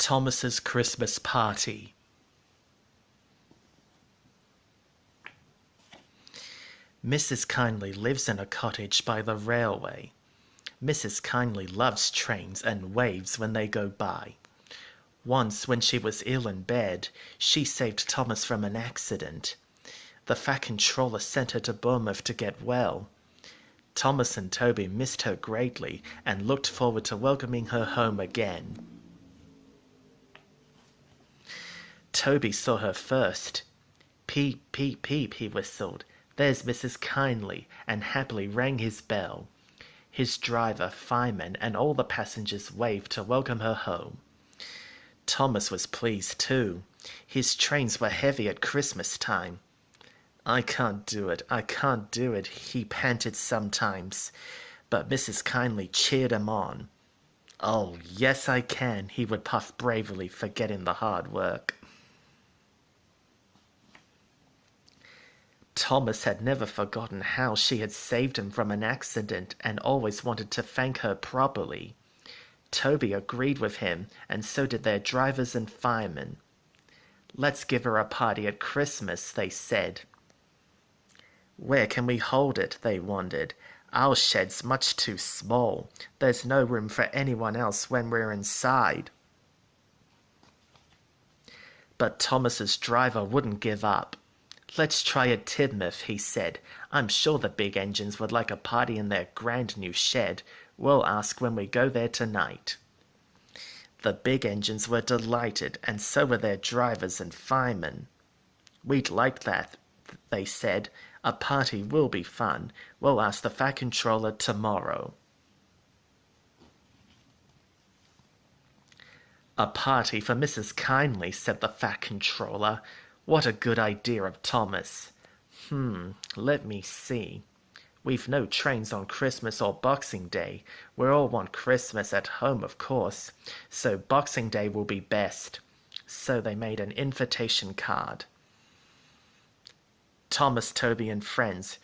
Thomas's Christmas Party. Mrs. Kyndley lives in a cottage by the railway. Mrs. Kyndley loves trains and waves when they go by. Once, when she was ill in bed, she saved Thomas from an accident. The Fat Controller sent her to Bournemouth to get well. Thomas and Toby missed her greatly and looked forward to welcoming her home again. Toby saw her first. "Peep, peep, peep," he whistled. "There's Mrs. Kyndley," and happily rang his bell. His driver, fireman, and all the passengers waved to welcome her home. Thomas was pleased too. His trains were heavy at Christmas time. "I can't do it, I can't do it," he panted sometimes. But Mrs. Kyndley cheered him on. "Oh, yes I can," he would puff bravely, forgetting the hard work. Thomas had never forgotten how she had saved him from an accident and always wanted to thank her properly. Toby agreed with him, and so did their drivers and firemen. "Let's give her a party at Christmas," they said. "Where can we hold it?" they wondered. "Our shed's much too small. There's no room for anyone else when we're inside." But Thomas's driver wouldn't give up. "Let's try at Tidmouth," he said. "I'm sure the big engines would like a party in their grand new shed. We'll ask when we go there tonight." The big engines were delighted, and so were their drivers and firemen. "We'd like that," they said. "A party will be fun. We'll ask the Fat Controller tomorrow." "A party for Mrs. Kyndley," said the Fat Controller. "What a good idea of Thomas. Let me see. We've no trains on Christmas or Boxing Day. We all want Christmas at home, of course, so Boxing Day will be best." So they made an invitation card. "Thomas, Toby, and friends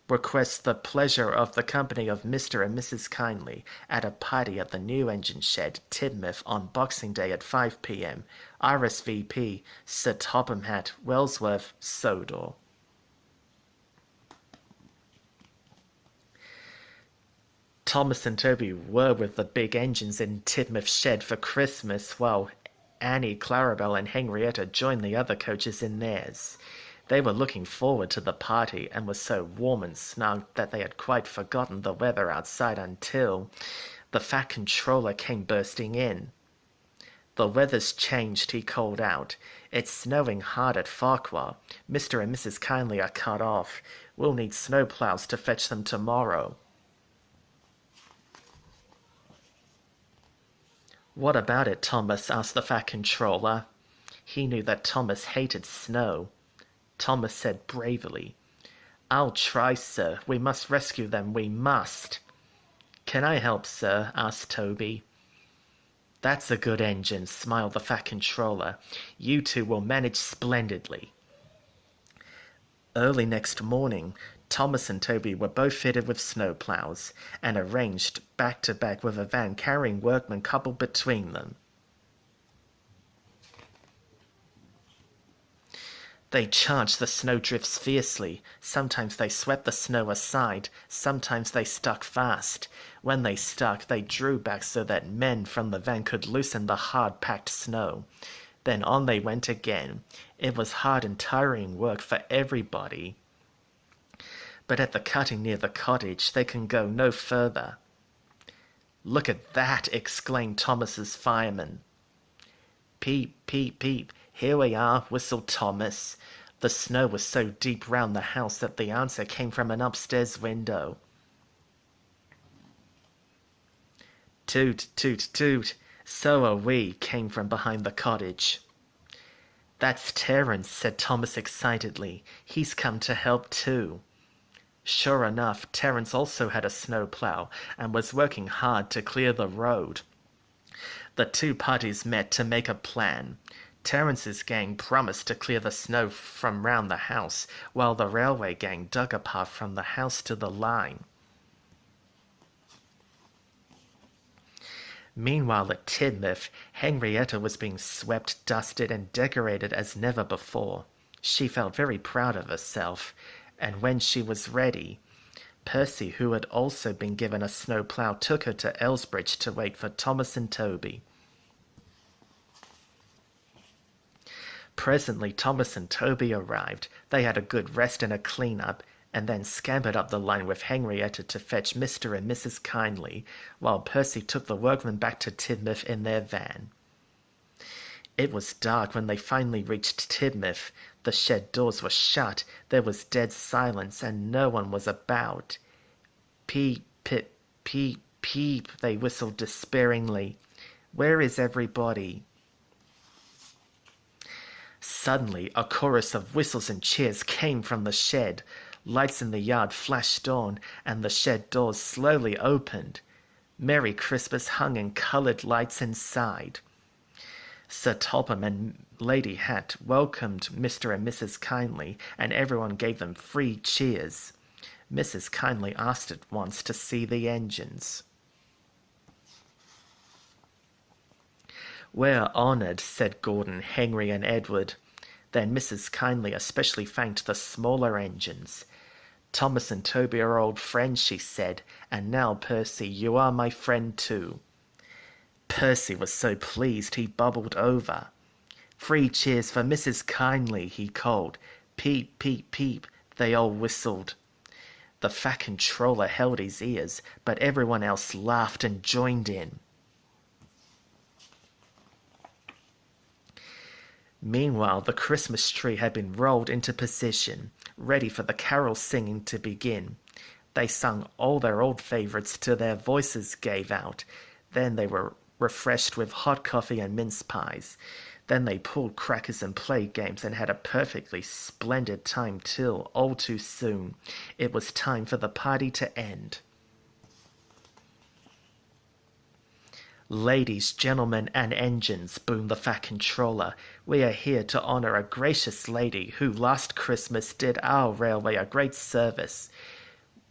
request the pleasure of the company of Mr. and Mrs. Kyndley at a party at the new engine shed, Tidmouth, on Boxing Day at 5 p.m. RSVP, Sir Topham Hatt, Wellsworth, Sodor." Thomas and Toby were with the big engines in Tidmouth shed for Christmas, while Annie, Clarabelle, and Henrietta joined the other coaches in theirs. They were looking forward to the party, and were so warm and snug that they had quite forgotten the weather outside until the Fat Controller came bursting in. "The weather's changed," he called out. "It's snowing hard at Farquhar. Mr. and Mrs. Kyndley are cut off. We'll need snowplows to fetch them tomorrow." "What about it, Thomas?" asked the Fat Controller. He knew that Thomas hated snow. Thomas said bravely, "I'll try, sir. We must rescue them, we must." "Can I help, sir?" asked Toby. "That's a good engine," smiled the Fat Controller. "You two will manage splendidly." Early next morning, Thomas and Toby were both fitted with snowplows, and arranged back to back with a van carrying workmen coupled between them. They charged the snowdrifts fiercely. Sometimes they swept the snow aside, sometimes they stuck fast. When they stuck, they drew back so that men from the van could loosen the hard-packed snow. Then on they went again. It was hard and tiring work for everybody. But at the cutting near the cottage, they can go no further. "Look at that!" exclaimed Thomas's fireman. "Peep, peep, peep, here we are," whistled Thomas. The snow was so deep round the house that the answer came from an upstairs window. "Toot, toot, toot, so are we," came from behind the cottage. "That's Terence," said Thomas excitedly. "He's come to help too." Sure enough, Terence also had a snowplow and was working hard to clear the road. The two parties met to make a plan. Terence's gang promised to clear the snow from round the house, while the railway gang dug a path from the house to the line. Meanwhile at Tidmouth, Henrietta was being swept, dusted, and decorated as never before. She felt very proud of herself, and when she was ready, Percy, who had also been given a snowplough, took her to Elsbridge to wait for Thomas and Toby. Presently Thomas and Toby arrived. They had a good rest and a clean-up, and then scampered up the line with Henrietta to fetch Mr. and Mrs. Kyndley, while Percy took the workmen back to Tidmouth in their van. It was dark when they finally reached Tidmouth. The shed doors were shut, there was dead silence, and no one was about. Peep, pip, peep, peep, they whistled despairingly. Where is everybody? Suddenly, a chorus of whistles and cheers came from the shed. Lights in the yard flashed on, and the shed doors slowly opened. Merry Christmas hung in coloured lights inside. Sir Topham and Lady Hat welcomed Mr. and Mrs. Kyndley, and everyone gave them 3 cheers. Mrs. Kyndley asked at once to see the engines. "We're honoured," said Gordon, Henry, and Edward. Then Mrs. Kyndley especially thanked the smaller engines. "Thomas and Toby are old friends," she said, "and now, Percy, you are my friend too." Percy was so pleased he bubbled over. 3 cheers for Mrs. Kyndley," he called. "Peep, peep, peep," they all whistled. The Fat Controller held his ears, but everyone else laughed and joined in. Meanwhile, the Christmas tree had been rolled into position, ready for the carol singing to begin. They sung all their old favourites till their voices gave out. Then they were refreshed with hot coffee and mince pies. Then they pulled crackers and played games and had a perfectly splendid time till, all too soon, it was time for the party to end. "Ladies, gentlemen, and engines," boomed the Fat Controller, "we are here to honour a gracious lady who last Christmas did our railway a great service.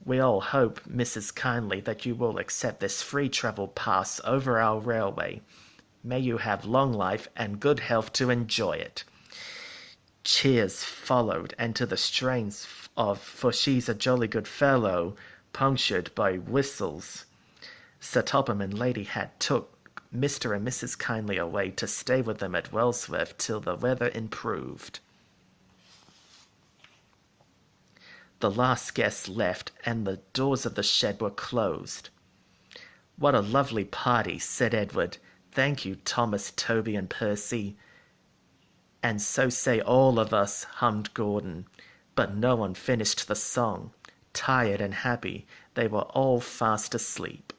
We all hope, Mrs. Kyndley, that you will accept this free travel pass over our railway. May you have long life and good health to enjoy it." Cheers followed, and to the strains of "For She's a Jolly Good Fellow," punctured by whistles. Sir Topham and Lady Hat took Mr. and Mrs. Kyndley away to stay with them at Wellsworth till the weather improved. The last guest left, and the doors of the shed were closed. "What a lovely party," said Edward. "Thank you, Thomas, Toby, and Percy." "And so say all of us," hummed Gordon. But no one finished the song. Tired and happy, they were all fast asleep.